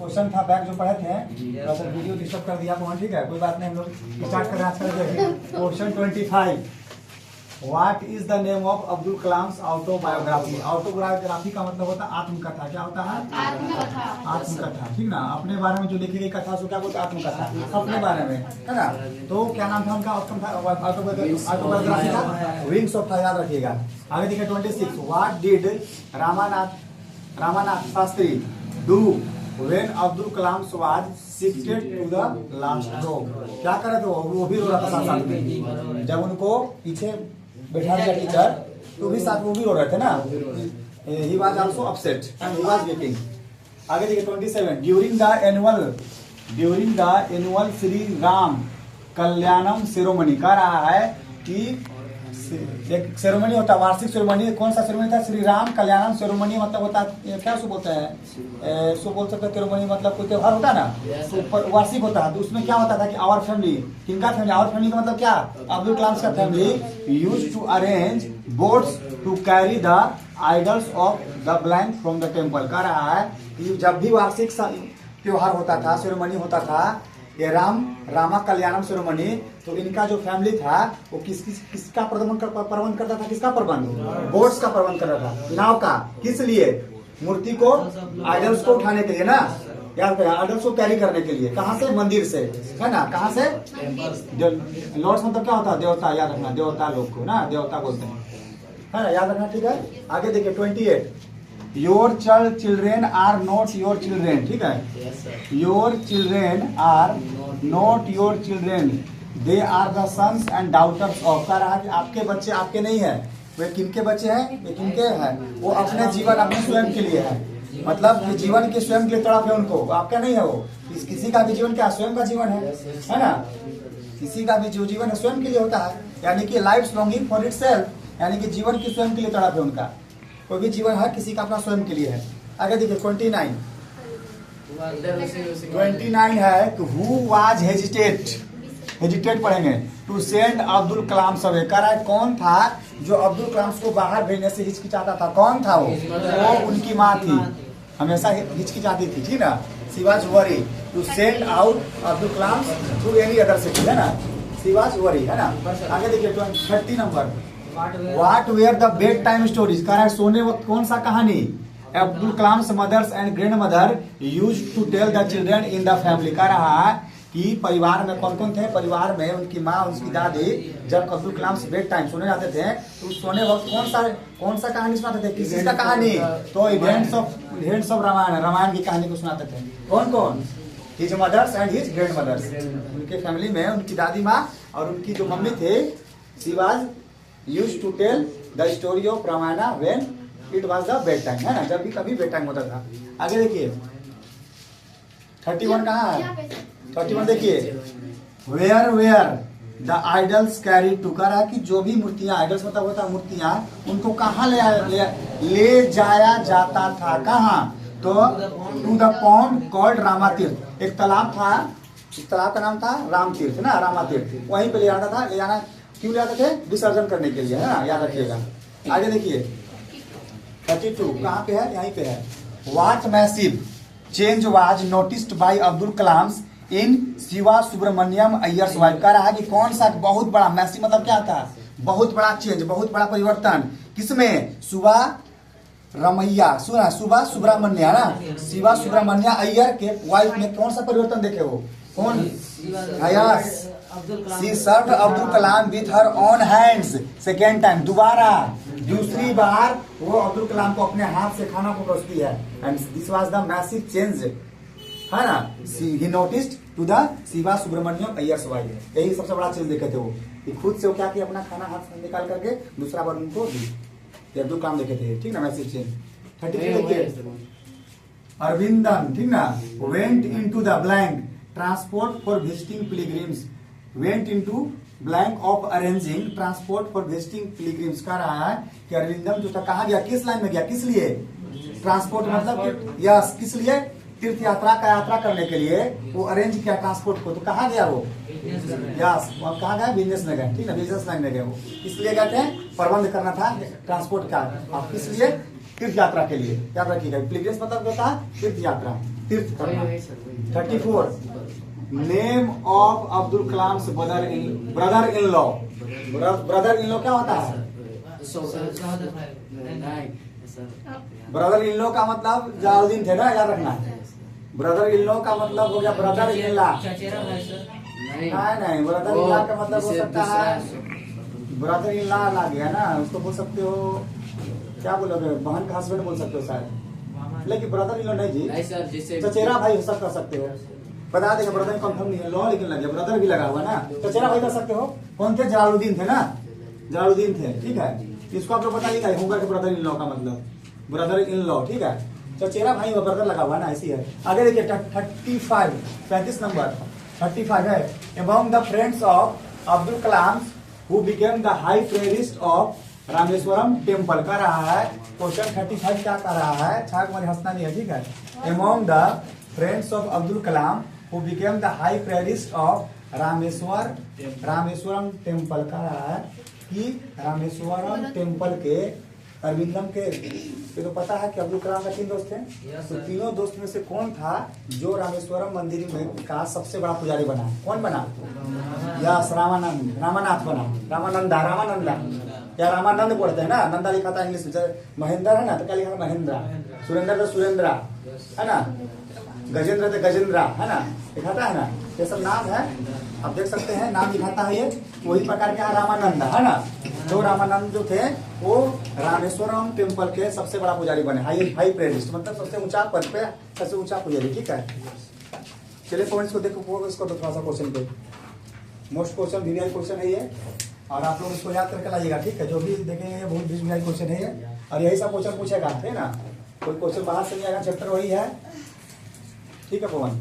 Question था back जो पढ़े थे, थोड़ा सा वीडियो डिस्टर्ब कर दिया आपको, ठीक है कोई बात नहीं, हम लोग स्टार्ट कर रहे हैं आज का question 25। What is the name of Abdul Kalam's autobiography? Autobiography का मतलब होता है आत्मकथा। क्या होता है? आत्मकथा, ठीक ना। अपने बारे में जो लिखी गई कथा उसको क्या बोलते हैं? आत्मकथा, अपने बारे में, है ना। तो क्या नाम था उनका? ऑटोबायोग्राफी का विंग्स ऑफ फायर, याद रखिएगा। आगे देखिए 26। What did Ramanath Shastri do when Abdul Kalam was shifted to the last row? क्या करे थे वो भी रो रहा था साथ साथ में, जब उनको पीछे बैठा दिया टीचर तो भी साथ वो भी रो रहे थे ना। He was also upset and he was weeping. आगे देखिए 27। During the annual Shri Ram Kalyanam ceremony, कह रहा है कि एक सेरेमनी होता है, वार्षिक सेरेमनी। कौन सा सेरेमनी था? श्री राम कल्याणम सेरेमनी। मतलब होता है क्या उसको बोलते हैं, सो बोल सकते हैं सेरेमनी, मतलब कोई त्योहार होता है ना, तो वार्षिक होता है। तो उसमें क्या होता था कि आवर फैमिली, किनका फैमिली? आवर फैमिली का मतलब क्या? अब्दुल कलाम का family used to arrange boats to carry the idols of the blank from the temple. कह रहा है कि जब भी वार्षिक त्योहार होता था, सेरेमनी होता था, ये रामा कल्याणम सेरेमनी, तो इनका जो फैमिली था वो किसका प्रबंध करता था? किसका प्रबंध? बोट्स का प्रबंध करता था, नाव का। किस लिए? मूर्ति को, आइडल्स को उठाने के लिए ना, याद करें, आइडल्स को कैरी करने के लिए। कहाँ से? मंदिर से, है ना। कहाँ से? लॉर्ड्स मतलब क्या होता है? देवता, याद रखना, देवता लोग को ना देवता बोलते हैं, है ना, याद रखना, ठीक है। आगे देखिए 28। Your children are not your children, ठीक है। Your children are not your children, they are the sons and daughters of. कह रहा है कि आपके बच्चे आपके नहीं है। वे किनके बच्चे हैं? वे किनके हैं? वो अपने जीवन, अपने स्वयं के लिए है। मतलब कि जीवन के स्वयं के लिए तड़प है उनको, आपका नहीं है वो। किसी का भी जीवन क्या? स्वयं का जीवन है ना। किसी का भी जो जीवन है स्वयं के लिए होता है, यानी कि लाइफ लॉन्गिंग फॉर इटसेल्फ, यानी कि जीवन की स्वयं के लिए तड़प है उनका। कोई भी जीवन है किसी का अपना स्वयं के लिए है। आगे देखिए 29 है कि हु वाज हेजिटेट पढ़ेंगे to send Abdul Kalam away. कह रहा है कौन था जो अब्दुल कलाम को बाहर भेजने से हिचकिचाता था? कौन था वो उनकी माँ थी, हमेशा हिचकिचाती थी, ठीक ना। She was worry to send out Abdul Kalam to any other city, है ना। शी वाज वरी, है ना। आगे देखिए 30 number. What were the bed time stories? कह रहा है सोने वक्त कौन सा कहानी Abdul Kalam mothers and grandmother use to tell the children in the family. कह रहा है कि परिवार में कौन कौन थे? परिवार में उनकी माँ, उनकी दादी, जब अब्दुल कलाम बेड टाइम सोने जाते थे तो सोने वक्त कौन सा कहानी सुनाते थे? किसी का कहानी? तो इवेंट्स ऑफ रामायण की कहानी को सुनाते थे। कौन कौन? His mothers and his grandmothers. उनके फैमिली में उनकी दादी माँ और उनकी जो मम्मी थे, she was used to tell the story of Ramayana when it was the bed time, है ना, जब भी कभी बेड टाइम होता था। आगे देखिए 31 कहाँ है? 31 देखिए। Where the idols carry to. कह रहा है कि जो भी मूर्तियां, आइडल्स मतलब होता है मूर्तियां, उनको कहाँ ले जाया जाता था? कहाँ? तो to the pond called Rama Tirtha. एक तालाब था, इस तालाब का नाम था राम तीर्थ ना, रामा तीर्थ। वहीं पे ले जाना था। ले जाना क्यों ले जाते थे? विसर्जन करने के लिए, है ना, याद रखिएगा। आगे देखिए 32 कहाँ पे है? यहीं पे है। What massive change was noticed by Abdul Kalam in Shiva Subramaniam Iyer's wife. कह रहा है कि कौन सा बहुत बड़ा, मैसिव मतलब क्या था? बहुत बड़ा चेंज, बहुत बड़ा परिवर्तन। किसमें? सुबह सुब्रमण्य ना, शिवा सुब्रमण्य अय्यर के वाइफ में कौन सा परिवर्तन देखे वो? कौन? She served Abdul Kalam with her own hands second time। दोबारा, दूसरी बार वो अब्दुल कलाम को अपने हाथ से खाना को परोसती है। And this was the massive change, है ना। He noticed to the Shiva Subramaniam Iyer's wife. यही सबसे बड़ा चेंज देखे थे वो, कि खुद से वो क्या किया, अपना खाना हाथ से निकाल करके दूसरा बार उनको दी। अब्दुल कलाम देखे थे, ठीक ना, मैसिव चेंज। 33 देखिए। अरविंदन, ठीक ना, went into the blank transport for visiting pilgrims। went into blank of arranging transport for visiting pilgrims। कह रहा है कि अरविंदम जो था कहाँ गया? किस लाइन में गया? किस लिए? ट्रांसपोर्ट मतलब यस, किस लिए? तीर्थ यात्रा करने के लिए वो अरेंज किया ट्रांसपोर्ट को। तो कहाँ गया वो? यस, वो कहाँ गया? बिजनेस में गए, ठीक है, बिजनेस लाइन में गए। वो किस लिए गए थे? प्रबंध करना था ट्रांसपोर्ट का। आप किस लिए? तीर्थ यात्रा के लिए, याद रखिएगा। पिलग्रिम्स मतलब होता है तीर्थ यात्रा। तीर्थ करना। 34 name of Abdul Kalam brother in law. Brother in law क्या होता है? ब्रदर इन लॉ का मतलब जलालुद्दीन थे ना, याद रखना। ब्रदर इन लॉ का मतलब हो गया ब्रदर इन लॉ। नहीं, ब्रदर इन लॉ का मतलब हो सकता है ब्रदर इन लॉ ला गया ना, उसको बोल सकते हो क्या बोलोगे, बहन का हस्बैंड बोल सकते हो शायद, लेकिन ब्रदर इन लॉ नहीं जी, चचेरा भाई कर सकते हो। बता देगा ब्रदर कंफर्म नहीं है, लॉ लेकिन लग गया, ब्रदर भी लगा हुआ ना, चचेरा भाई कर सकते हो। कौन थे? जलालुद्दीन थे ना, जलालुद्दीन थे। ठीक है, इसको आप लोग बताइएगा होगा कि ब्रदर इन लॉ का मतलब ब्रदर इन लॉ। ठीक है, चचेरा भाई व ब्रदर लगा हुआ ना, ऐसी है। आगे देखिए 35 नंबर 35 है। Among the friends of Abdul Kalam who became the high priest of Rameswaram temple का रहा है। क्वेश्चन 35 क्या कर रहा है? छाक मुझे हंसना नहीं है, ठीक है। Among the friends of Abdul Kalam who became the high priest of Rameswaram temple का रहा है कि रामेश्वरम टेम्पल के अरविंदम के तो पता है कि अब्दुल कलाम का 3 दोस्त थे। तो तीनों दोस्त में से कौन था जो रामेश्वरम मंदिर में का सबसे बड़ा पुजारी बना? कौन बना? यस, रामानाथ बना। रामानंदा या रामानंद बोलते हैं ना, नंदा लिखा था इंग्लिश में। महेंद्र है ना, तो क्या लिखा? महेंद्र। सुरेंद्र तो सुरेंद्रा है ना, गजेंद्र तो गजेंद्रा है ना, लिखाता है ना। ये सब नाम है, आप देख सकते हैं नाम लिखाता है ये। वही प्रकार का रामानंद है ना। तो रामानंद जो थे वो रामेश्वरम टेम्पल के सबसे बड़ा पुजारी बने, हाई प्रेरिस्ट मतलब सबसे ऊंचा पद पे सबसे ऊंचा पुजारी। ठीक है, चलिए पॉइंट्स को देखो, इसको तो थोड़ा सा क्वेश्चन पे मोस्ट क्वेश्चन वीवीआई क्वेश्चन है ये, और आप लोग इसको याद करके लाइएगा। ठीक है, जो भी देखेंगे बहुत वीवीआई क्वेश्चन है ये, और यही सब क्वेश्चन पूछेगा, है ना। कोई क्वेश्चन बाहर से नहीं आएगा, चैप्टर वही है। ठीक है पवन।